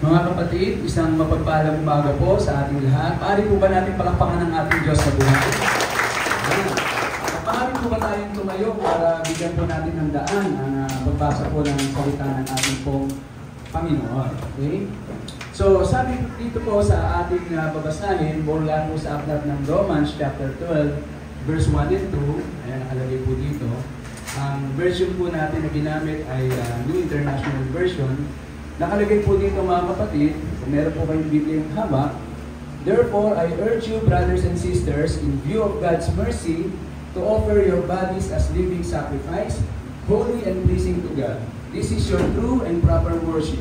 Mga kapatid, isang mapagpalang umaga po sa ating lahat. Paari po ba natin palakpakan ng ating Diyos sa buhay? Paari po ba tayong tumayo para bigyan po natin ng daan ang pagbasa po ng salita ng ating pong Panginoon. Okay? So, sabi dito po sa ating babasahin, mula po sa aklat ng Romans chapter 12, verse 1 and 2, ayan, nakalagay po dito. Ang version po natin na ginamit ay New International Version. Nakalagay po dito mga kapatid, kung meron po kayong Biblia yung hawak, therefore, I urge you, brothers and sisters, in view of God's mercy, to offer your bodies as living sacrifice, holy and pleasing to God. This is your true and proper worship.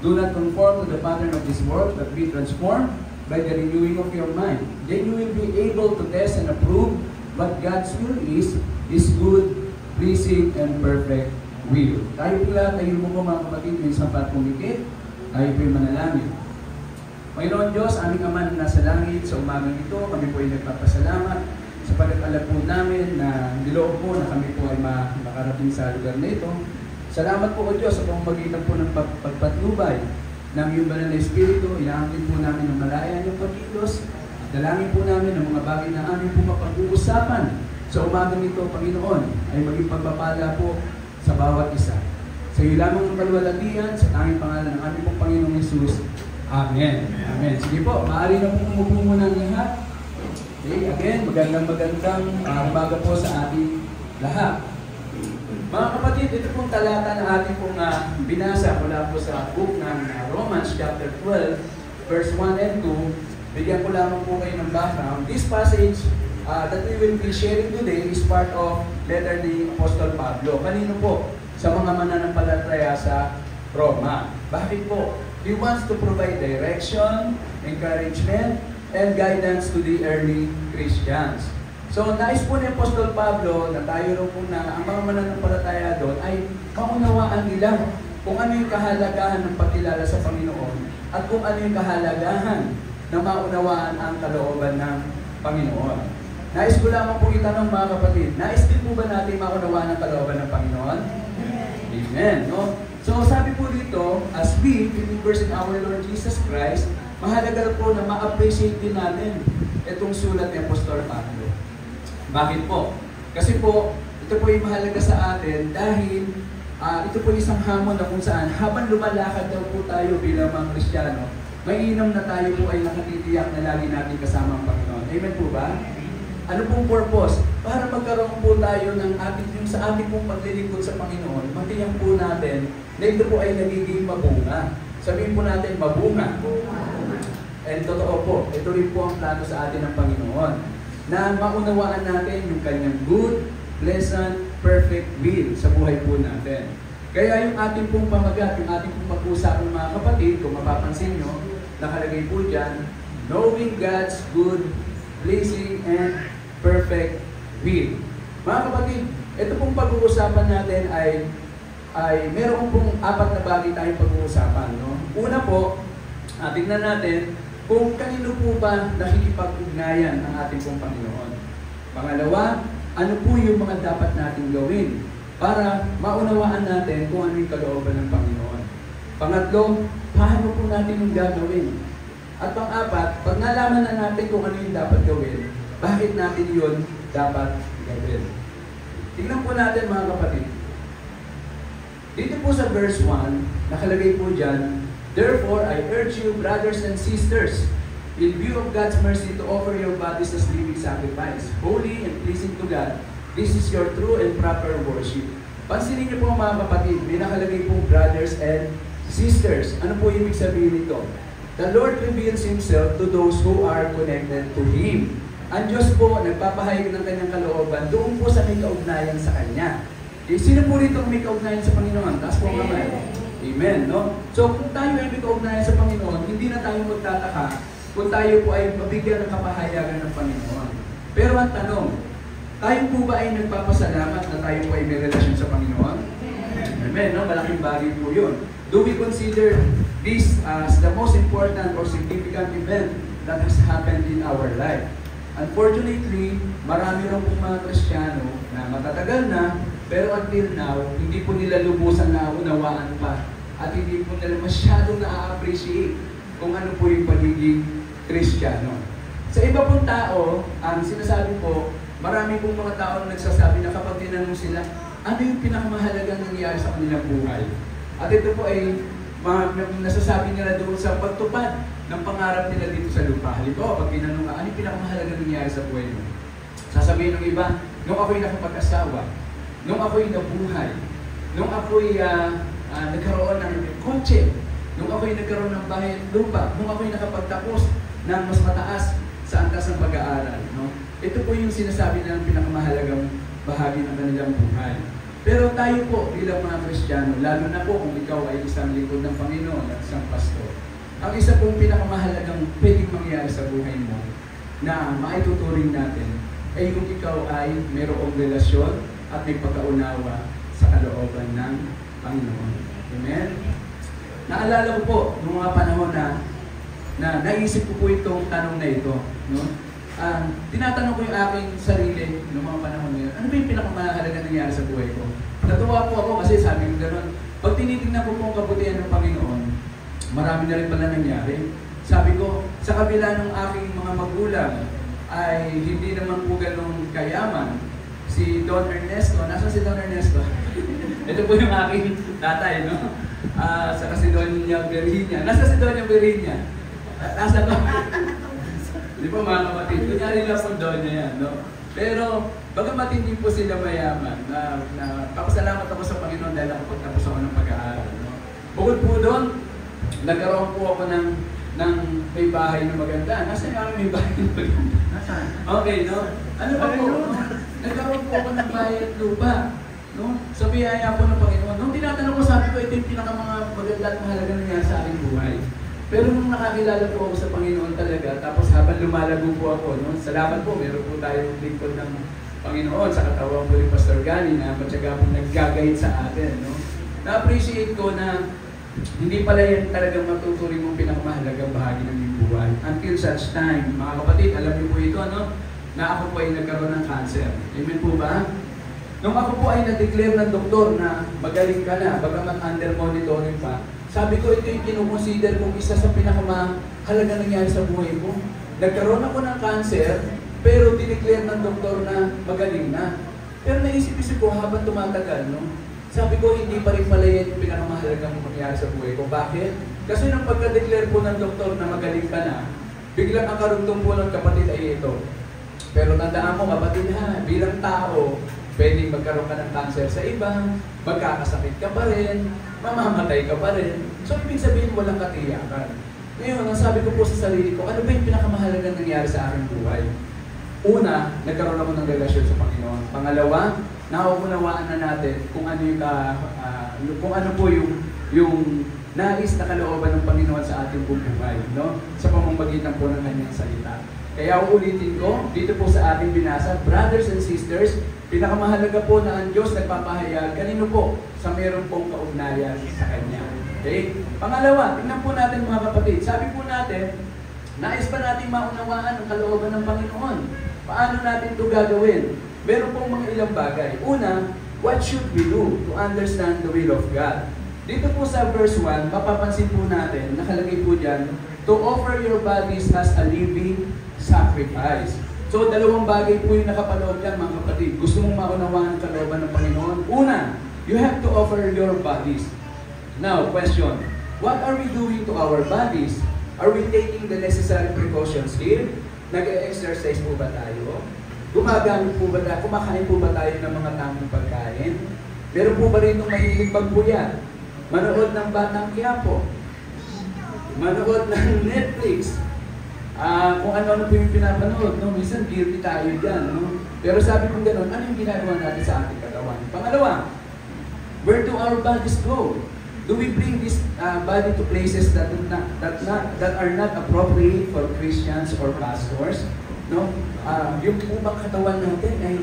Do not conform to the pattern of this world, but be transformed by the renewing of your mind. Then you will be able to test and approve what God's will is, His good, pleasing, and perfect will. Tayo po lahat, tayo mo po mga kapatid, may sapat pumikit, tayo po yung manalangin. Panginoon Diyos, aming Ama na nasa langit, sa umagang ito, kami po ay nagpapasalamat sa alam po namin na niloob po na kami po ay makarating sa lugar na ito. Salamat po o Diyos sa pamamagitan po ng pagpatnubay ng iyong banal na Espiritu. Inaangkin po namin ng malaya niyong pagkilos. Dalangin po namin ng mga bagay na aming po mapag-uusapan sa umagang ito, Panginoon, ay maging pagpapala po sa bawat isa. Sa iyo lamang ang kaluwalhatian, sa tanging pangalan ng aming pong Panginoong Hesus. Amen. Amen. Sige po, maaari na po umupo muna ang lahat. Okay, again, magandang umaga po sa ating lahat. Mga kapatid, ito pong talata na ating pong binasa mula po sa book ng Romans chapter 12, verse 1 and 2. Bigyan ko lamang po kayo ng background. This passage that we will be sharing today is part of letter ni Apostol Pablo. Kanino po? Sa mga mananampalataya sa Roma. Bakit po? He wants to provide direction, encouragement, and guidance to the early Christians. So, nais po ni Apostol Pablo na tayo rin po na ang mga mananampalataya doon ay maunawaan nila kung ano yung kahalagahan ng pagkilala sa Panginoon at kung ano yung kahalagahan na maunawaan ang kalooban ng Panginoon. Nais ko lamang po itanong mga kapatid, nais din po ba natin maunawaan ang kalooban ng Panginoon? Amen. No? So sabi po dito, as we believers in our Lord Jesus Christ, mahalaga po na ma-appreciate din natin itong sulat ni Apostol Pablo. Bakit po? Kasi po, ito po yung mahalaga sa atin dahil ito po isang hamon na kung saan habang lumalakad daw po tayo bilang mga Kristiyano, mainam na tayo po ay nakatitiyak na lagi natin kasama ang Panginoon. Amen po ba? Ano pong purpose? Para magkaroon po tayo ng yung sa ating pong paglilingkod sa Panginoon, matiyak po natin na ito po ay nagiging mabunga. Sabihin po natin, mabunga. And totoo po, ito rin po ang plano sa atin ng Panginoon. Na maunawaan natin yung kanyang good, pleasant, perfect will sa buhay po natin. Kaya yung ating pong pamagat, yung ating pong pag-uusap ng mga kapatid, kung mapapansin nyo, nakalagay po dyan, knowing God's good, pleasing, and perfect will. Mga kapatid, ito pong pag-uusapan natin ay meron pong apat na bagay tayong pag-uusapan. No? Una po, tingnan natin kung kanino po ba nakikipag-ugnayan ang ating pong Panginoon. Pangalawa, ano po yung mga dapat natin gawin para maunawaan natin kung ano yung kalooban ng Panginoon. Pangatlo, paano po natin yung gagawin? At pang-apat, pag nalaman na natin kung ano yung dapat gawin, bakit natin yun dapat gawin? Tingnan po natin mga kapatid. Dito po sa verse 1, nakalagay po dyan, therefore, I urge you, brothers and sisters, in view of God's mercy, to offer your bodies as living sacrifice, holy and pleasing to God. This is your true and proper worship. Pansinin niyo po mga kapatid, may nakalagay po brothers and sisters. Ano po ibig sabihin nito? The Lord reveals Himself to those who are connected to Him. Ang Diyos po, nagpapahayag ng kanyang kalooban doon po sa may kaugnayan sa Kanya. Sino po rito ang may kaugnayan sa Panginoon? Taas po ang kamay. Amen, no? So, kung tayo ay may kaugnayan sa Panginoon, hindi na tayo magtataka kung tayo po ay mabigyan ng kapahayagan ng Panginoon. Pero ang tanong, tayo po ba ay nagpapasalamat na tayo po ay may relasyon sa Panginoon? Amen, no? Malaking bagay po yun. Do we consider this as the most important or significant event that has happened in our life? Unfortunately, marami rin pong mga Kristiyano na matatagal na, pero until now, hindi po nila lubusan na unawaan pa at hindi po nila masyadong na-appreciate kung ano po yung pagiging Kristiyano. Sa iba pong tao, ang sinasabi po, marami pong mga tao na nagsasabi na kapag tinanong sila, ano yung pinakamahalagang nangyayari sa kanilang buhay? At ito po ay nasasabi nila doon sa pagtupad ng pangarap nila dito sa lupa. Halimbawa, pag tinanong ano yung pinakamahalagang nangyayari sa buhay mo? Sasabihin ng iba, nung ako'y nakapag-asawa, nung ako'y nabuhay, nung ako'y nagkaroon ng kotse, nung ako'y nagkaroon ng bahay at lupa, nung ako'y nakapagtapos ng mas mataas sa antas ng pag-aaral. No? Ito po yung sinasabi ng pinakamahalagang bahagi ng kanilang buhay. Pero tayo po bilang mga Kristiyano, lalo na po kung ikaw ay isang lingkod ng Panginoon at isang pastor, ang isa pong pinakamahalagang pwedeng mangyari sa buhay mo na maituturing natin ay kung ikaw ay mayroong relasyon at may pagkaunawa sa kalooban ng Panginoon. Amen? Naalala ko po noong mga panahon na naisip ko po itong tanong na ito. No? Tinatanong ko yung aking sarili noong mga panahon na yun, ano ba yung pinakamahalaga nangyari sa buhay ko? Natuwa po ako kasi sabi ko gano'n, pag tinitingnan ko po ang kabutihan ng Panginoon, marami na rin pala nangyari. Sabi ko, sa kabila ng aking mga magulang, ay hindi naman po ganun kayaman. Si Don Ernesto, nasa si Don Ernesto? Ito po yung aking tatay, no? Saka si Doña Virginia. Nasa si Doña Virginia? Nasa ko? Di ba mga kapatid? Kunyari lang po Doña yan, no? Pero, bagamat hindi po sila mayaman, papasalamat ako sa Panginoon dahil nakapagtapos ako ng pag-aaral, no? Bukod po doon, nagkaroon po ako ng may bahay na maganda. Nasa yung may bahay na maganda? Okay, no? Ano pa po? Nagkaroon po ako ng bahay at lupa. No? Sa biyaya po ng Panginoon. Nung tinatanong ko, sabi ko, ito yung pinakamaganda at mahalaga nangyari sa aking buhay. Pero nung nakakilala po ako sa Panginoon talaga, tapos habang lumalago po ako, no? Salamat po, meron po tayong lingkod ng Panginoon sa katawang po ni Pastor Gani na matyaga po nag-guide sa atin. No? Na-appreciate ko na hindi pala yan talagang matuturing mong pinakamahalagang bahagi ng iyong buhay. Until such time, mga kapatid, alam niyo po ito, no? Na ako po ay nagkaroon ng cancer. Amen po ba? Nung ako po ay na-declare ng doktor na magaling ka na, bagamat under monitoring pa, sabi ko ito yung kinukonsider kong isa sa pinakamahalaga nangyari sa buhay ko. Nagkaroon ako ng cancer, pero dineclare ng doktor na magaling na. Pero naisip-isip ko habang tumatagal, no? Sabi ko, hindi pa rin pala yan yung pinakamahalagang mangyari sa buhay ko. Bakit? Kasi nung pagka-declare po ng doktor na magaling ka na, biglang ang karugtong po ng kapatid ay ito. Pero tandaan mo, kapatid ha, bilang tao, pwedeng magkaroon ka ng cancer sa iba, magkakasakit ka pa rin, mamamatay ka pa rin. So, ibig sabihin, walang katiyakan. Ngayon, ang sabi ko po sa sarili ko, ano ba yung pinakamahalagang nangyari sa aking buhay? Una, nagkaroon ako ng relasyon sa Panginoon. Pangalawa, nauunawaan na natin kung ano yung kung ano po yung nais na kalooban ng Panginoon sa ating buhay, no? Sa pamamagitan po ng kanyang salita. Kaya uulitin ko, dito po sa ating binasa, brothers and sisters, pinakamahalaga po na ang Diyos nagpapahayag, kanino po? Sa meron pong kaugnayan sa Kanya. Okay? Pangalawa, tingnan po natin mga kapatid, sabi po natin, nais pa natin maunawaan ang kalooban ng Panginoon. Paano natin ito gagawin? Meron pong mga ilang bagay. Una, what should we do to understand the will of God? Dito po sa verse 1, mapapansin po natin, nakalagay po dyan, to offer your bodies as a living sacrifice. So, dalawang bagay po yung nakapanood dyan, mga kapatid. Gusto mong maunawaan ang kalooban ng Panginoon? Una, you have to offer your bodies. Now, question, what are we doing to our bodies? Are we taking the necessary precautions here? Nag-exercise po ba tayo? Gumagamit po ba tayo? Kumakain po ba tayo ng mga tamang pagkain? Meron po ba rin itong mahilig magpuyat? Manood ng Batang Quiapo? Manood ng Netflix? Kung ano-ano po yung pinapanood, no? Minsan guilty tayo dyan, no? Pero sabi kong gano'n, ano yung ginagawa natin sa ating katawan? Pangalawa, where do our bodies go? Do we bring this body to places that are not appropriate for Christians or pastors? No? Yung upang katawan natin ay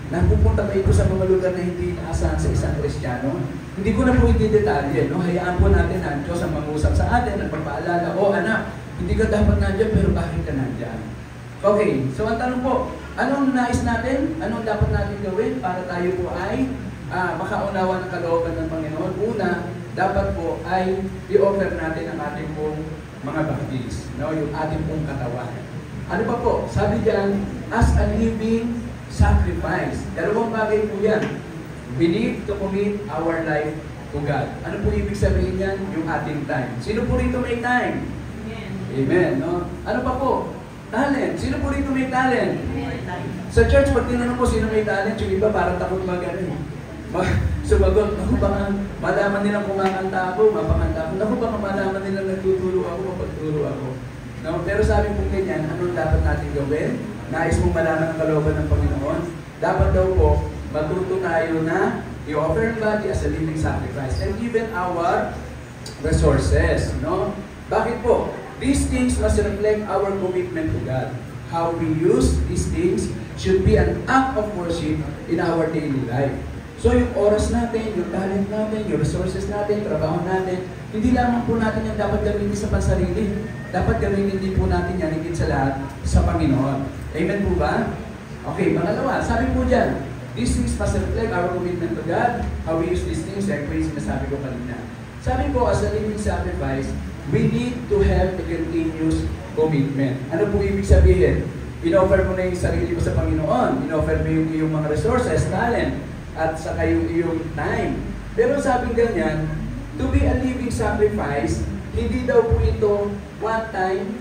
napupunta ba ito sa mga lugar na hindi naasahan sa isang Kristiyano? Hindi ko na po i-detalye, no? Hayaan po natin ang Diyos ang mangusap sa atin at magpaalala, oh anak, hindi ka dapat nandiyan pero bakit ka nandiyan? Okay, so ang tanong po, anong nais natin? Anong dapat natin gawin para tayo po ay makaunawa ng kalooban ng Panginoon? Una, dapat po ay i-offer natin ang ating pong mga bodies, no? Yung ating pong katawan. Ano pa po? Sabi diyan, as a living sacrifice. Dalawang bagay po yan. We need to commit our life to God. Ano po ibig sabihin yan? Yung ating time. Sino po rito may time? Amen. Amen, no? Ano pa po? Talent. Sino po rito may talent? Sa church, pag tinanong po sino may talent, yung iba parang takot sumagot, naku baka malaman nilang kumakanta ako, mapakanta ako, naku baka malaman nilang nagtuturo ako, mapagturo ako. No? Pero sabi po ganyan, anong dapat natin gawin? Nais mong malaman ang kalooban ng Panginoon? Dapat daw po, matuto tayo na i-offer ang body as a living sacrifice and given our resources. No? Bakit po? These things must reflect our commitment to God. How we use these things should be an act of worship in our daily life. So yung oras natin, yung talent natin, yung resources natin, trabaho natin, hindi lamang po natin yan dapat gamitin sa pansarili. Dapat gamitin din po natin yan, higit sa lahat, sa Panginoon. Amen po ba? Okay, pangalawa, sabi po dyan, these things must reflect our commitment to God. How we use these things, like po yung sinasabi ko kanina. Sabi po, as a living sacrifice, we need to have a continuous commitment. Ano po ibig sabihin? In-offer mo na yung sarili mo sa Panginoon. In-offer mo yung iyong mga resources, talent, at saka yung iyong time. Pero sabing ganyan, to be a living sacrifice, hindi daw po ito one-time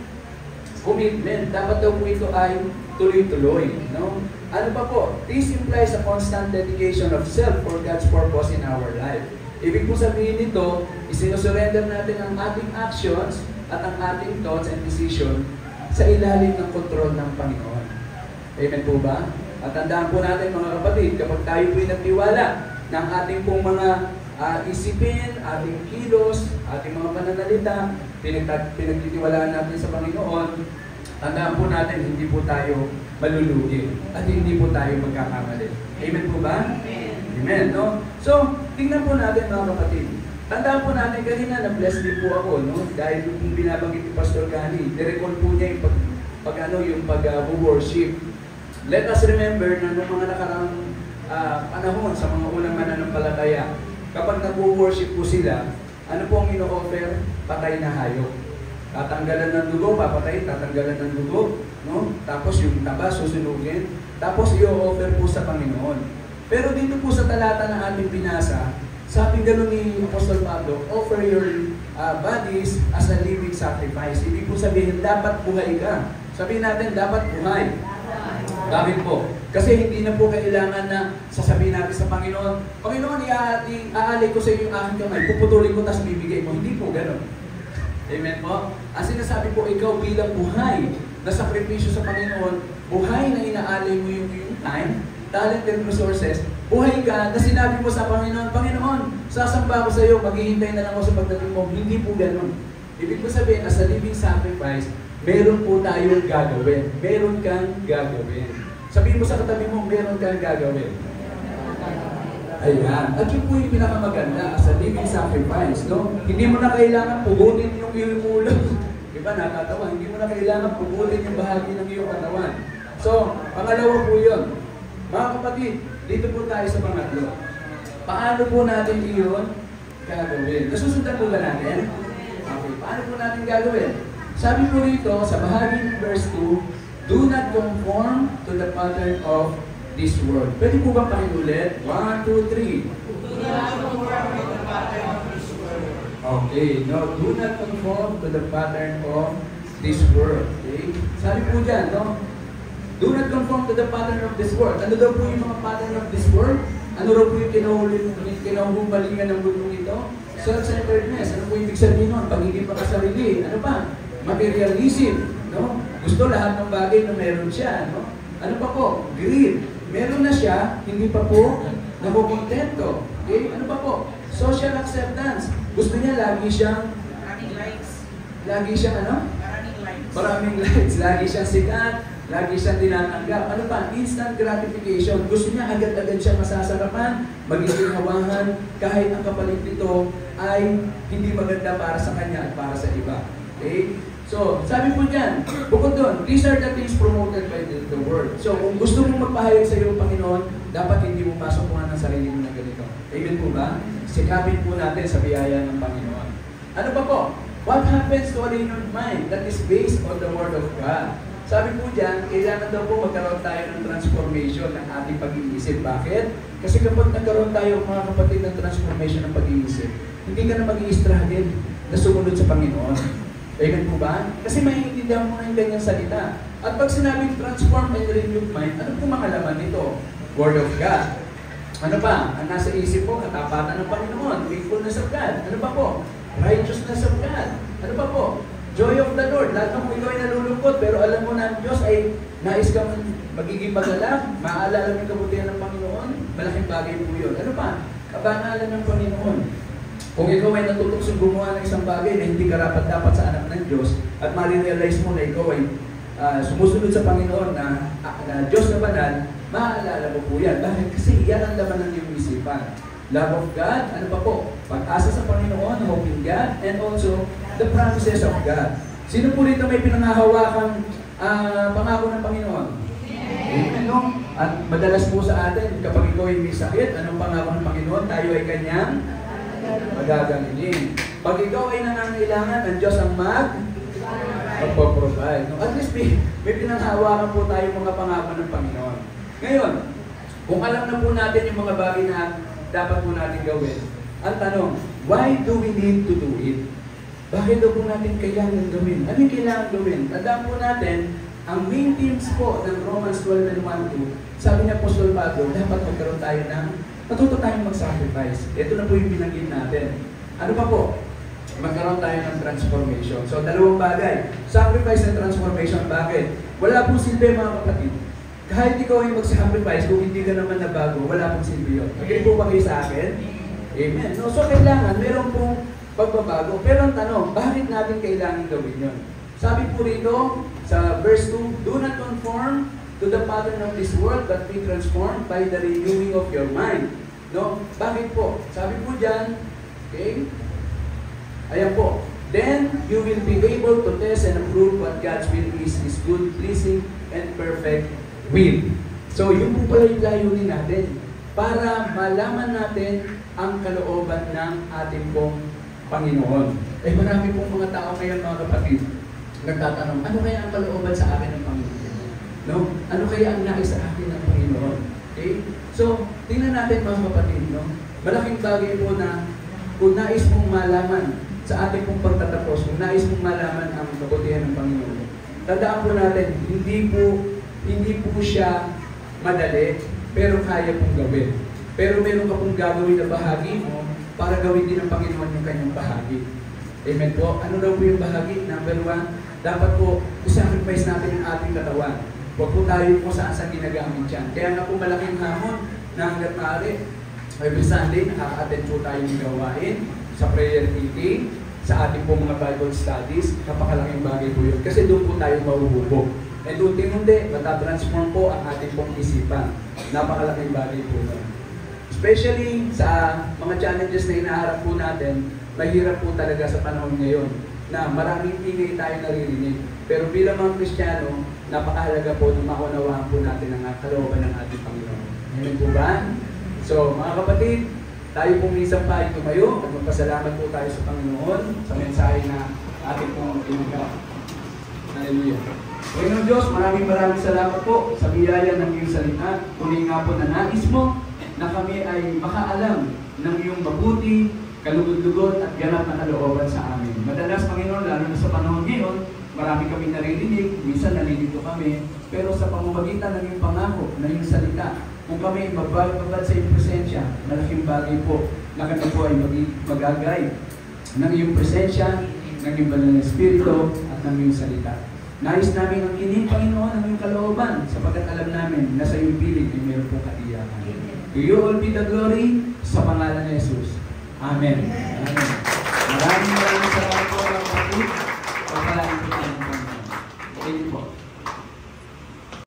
commitment. Dapat daw po ito ay tuloy-tuloy. No? Ano pa po? This implies a constant dedication of self for God's purpose in our life. Ibig po sabihin nito, isinusurrender natin ang ating actions at ang ating thoughts and decision sa ilalim ng kontrol ng Panginoon. Amen po ba? At tandaan po natin mga kapatid, kapag tayo po'y nagtiwala ng ating pong mga isipin, ating kilos, ating mga pananalita, pinagtitiwalaan natin sa Panginoon, tandaan po natin, hindi po tayo malulugi at hindi po tayo magkakamali. Amen po ba? Amen. Amen, no? So, tingnan po natin mga kapatid. Tandaan po natin kanina, na-bless din po ako, no? Dahil yung binabanggit ni Pastor Gani, nirecall po niya yung pag-worship. Let us remember na noong mga nakaraang panahon sa mga unang mananampalataya, kapag nag-worship po sila, ano po ang ino-offer? Patay na hayop. Tatanggalan ng dugo, papatay, tatanggalan ng dugo, no? Tapos yung taba, susunugin. Tapos i-offer po sa Panginoon. Pero dito po sa talata na ating binasa, sabi gano'n ni Apostol Pablo, offer your bodies as a living sacrifice. Ibig po sabihin, dapat buhay ka. Sabihin natin, dapat buhay. Bakit po? Kasi hindi na po kailangan na sasabihin natin sa Panginoon, Panginoon, iaalay ko sa iyo yung aking kamay, puputulin ko, tapos bibigay mo. Hindi po gano'n. Amen po? Ang sinasabi po, ikaw bilang buhay na sakripisyo sa Panginoon, buhay na inaalay mo yung time, talent and resources, buhay ka na sinabi mo sa Panginoon, Panginoon, sasamba ako sa iyo, maghihintay na lang ako sa pagdating mo. Hindi po gano'n. Ibig ko sabihin, as a living sacrifice, meron po tayong gagawin. Meron kang gagawin. Sabihin mo sa katabi mo, meron kang gagawin. Ayan. At yun po yung pinakamaganda as a living sacrifice, no? Hindi mo na kailangan pugutin yung iyong ulo. Diba, nakatawa? Hindi mo na kailangan pugutin yung bahagi ng iyong katawan. So, pangalawa po yun. Mga kapatid, dito po tayo sa pangatlo. Paano po natin iyon gagawin? Nasusundan po ba natin? Okay, paano po natin gagawin? Sabi po dito, sa bahagi ng verse 2, do not conform to the pattern of this world. Pwede po ba pakiulit? 1, 2, 3. Do not conform to the pattern of this world. Okay, no, do not conform to the pattern of this world. Okay? Sabi po dyan, no? Do not conform to the pattern of this world. Ano daw po yung mga pattern of this world? Ano daw po yung kinahubalingan ng mundong ito? Self-centeredness. Ano po yung ibig sabihin nun? Pagiging makasarili. Ano pa? Materialism. No? Gusto lahat ng bagay na meron siya. No? Ano pa po? Greed. Meron na siya, hindi pa po nakukontento. Okay? Ano pa po? Social acceptance. Gusto niya lagi siyang Maraming likes. lagi siyang ano? Maraming likes. Maraming likes. Lagi siyang sikat. Lagi siyang tinatanggap. Ano pa? Instant gratification. Gusto niya agad-agad siyang masasarapan, magiginhawahan, kahit ang kapalit nito ay hindi maganda para sa kanya at para sa iba. Okay? So, sabi po dyan, bukod doon, these are the things promoted by the world. So, kung gusto mong magpahayag sa iyong Panginoon, dapat hindi mo pasukuhan ng sarili mo na ganito. Amen po ba? Sikapin po natin sa biyaya ng Panginoon. Ano pa po? What happens to a renewed mind that is based on the Word of God? Sabi po dyan, kailangan daw po magkaroon tayo ng transformation ng ating pag-iisip. Bakit? Kasi kapag nagkaroon tayo, mga kapatid, ng transformation ng pag-iisip, hindi ka na mag-i-struggle na sumunod sa Panginoon. Amen po ba? Kasi maiintindihan mo na yung ganyang salita. At pag sinabing transform and renewed mind, ano po mga laman nito? Word of God. Ano pa? Ang nasa isip po, katapatan ng Panginoon, faithfulness of God. Ano pa po? Righteousness of God. Ano pa po? Joy of the Lord. Lahat ng ikaw ay nalulungkot, pero alam mo na ang Diyos ay nais kang magiging magalak, maaalala mo yung kabutihan ng Panginoon, malaking bagay po yun. Ano pa? Kabanalan ng Panginoon. Kung ikaw ay natutuksong gumawa ng isang bagay na hindi karapat-dapat sa anak ng Diyos, at marirealize mo na ikaw ay sumusunod sa Panginoon na Diyos na banal, maaalala mo po yan. Dahil kasi yan ang laman ng iyong isipan. Love of God, ano pa po? Pag-asa sa Panginoon, hope in God, and also the promises of God. Sino po rito may pinangahawakang pangako ng Panginoon? Amen. No? At madalas po sa atin, kapag ikaw ay may sakit, anong pangako ng Panginoon? Tayo ay kanyang magagalingin. Pag ikaw ay nangangailangan, ang Diyos ang magpo-provide. No? At least may pinanghawakan po tayo mga pangako ng Panginoon. Ngayon, kung alam na po natin yung mga bagay na dapat po natin gawin, ang tanong, why do we need to do it? Bakit daw po natin kailangan gawin? Ano yung kailangan gawin? Tandaan po natin, ang main themes po ng Romans 12 and 1-2, sabi niya Apostol Pablo, dapat magkaroon tayo ng, matuto tayong mag-sacrifice. Ito na po yung binanggit natin. Ano pa po? Magkaroon tayo ng transformation. So, dalawang bagay. Sacrifice and transformation. Bakit? Wala pong silbi mga kapatid. Kahit ikaw ay mag-sacrifice, kung hindi ka naman nabago, wala pong silbi yun. Agree po ba kayo sa akin? Amen. No? So, kailangan, meron pong pagbabago. Pero ang tanong, bakit natin kailangan gawin yun? Sabi po rito, sa verse 2, do not conform to the pattern of this world, but be transformed by the renewing of your mind. No? Bakit po? Sabi po dyan, okay? Ayan po. Then, you will be able to test and approve what God's will is, His good, pleasing, and perfect will. So, yun po pala yung layunin natin para malaman natin ang kalooban ng ating pong Panginoon. Eh, marami pong mga tao ngayon, mga kapatid, nagtatanong, ano kaya ang kalooban sa akin ng Panginoon? No? Ano kaya ang nais sa akin ng Panginoon? Okay? So, tingnan natin mga kapatid, no? Malaking bagay po na kung nais mong malaman sa ating pong pagtatapos, kung nais mong malaman ang kabutihan ng Panginoon, tandaan po natin, hindi po siya madali, pero kaya pong gawin. Pero meron ka pong gagawin na bahagi mo para gawin din ng Panginoon yung kanyang bahagi. Amen po. Ano daw po yung bahagi? Number 1, dapat po i-sacrifice natin ang ating katawan. Huwag po tayo kung saan ginagamit yan. Kaya nga po malaking hamon na hanggat maaari, every Sunday, nakaka-attend po tayo ng gawain sa prayer meeting, sa ating po mga Bible studies. Napakalaking bagay po yun. Kasi doon po tayo mahuhubog. And unti-unti, matatransform po ang ating pong isipan. Napakalaking bagay po yun. Especially sa mga challenges na inaharap po natin, mahirap po talaga sa panahon ngayon na maraming ingay tayo naririnig. Pero bilang mga Kristiyano, napakahalaga po na maunawaan po natin ang kalooban ng ating Panginoon. Amen po ba? So, mga kapatid, tayo pong minsan pa ay tumayo at magpasalamat po tayo sa Panginoon sa mensahe na ating pong tinanggap. Hallelujah. Panginoon Diyos, maraming salamat po sa biyaya ng iyong salita. Tuloy nga po na nais mo na kami ay makaalam ng iyong mabuti, kalugod-lugod at ganap na kalooban sa amin. Madalas, Panginoon, lalo na sa panahon ngayon, marami kami naririnig, minsan nalilito kami, pero sa pamamagitan ng iyong pangako, ng iyong salita, kung kami magbabad sa iyong presensya, malaking bagay po na kami po ay magagay ng iyong presensya, ng iyong banal na Espiritu at ng iyong salita. Nais namin ang kinin, Panginoon, ang iyong kalooban sapagkat alam namin na sa iyong piling ay mayroon pong katiyakan. To you all be the glory sa pangalan ni Jesus. Amen. Amen. Maraming salamat po mga kapatid.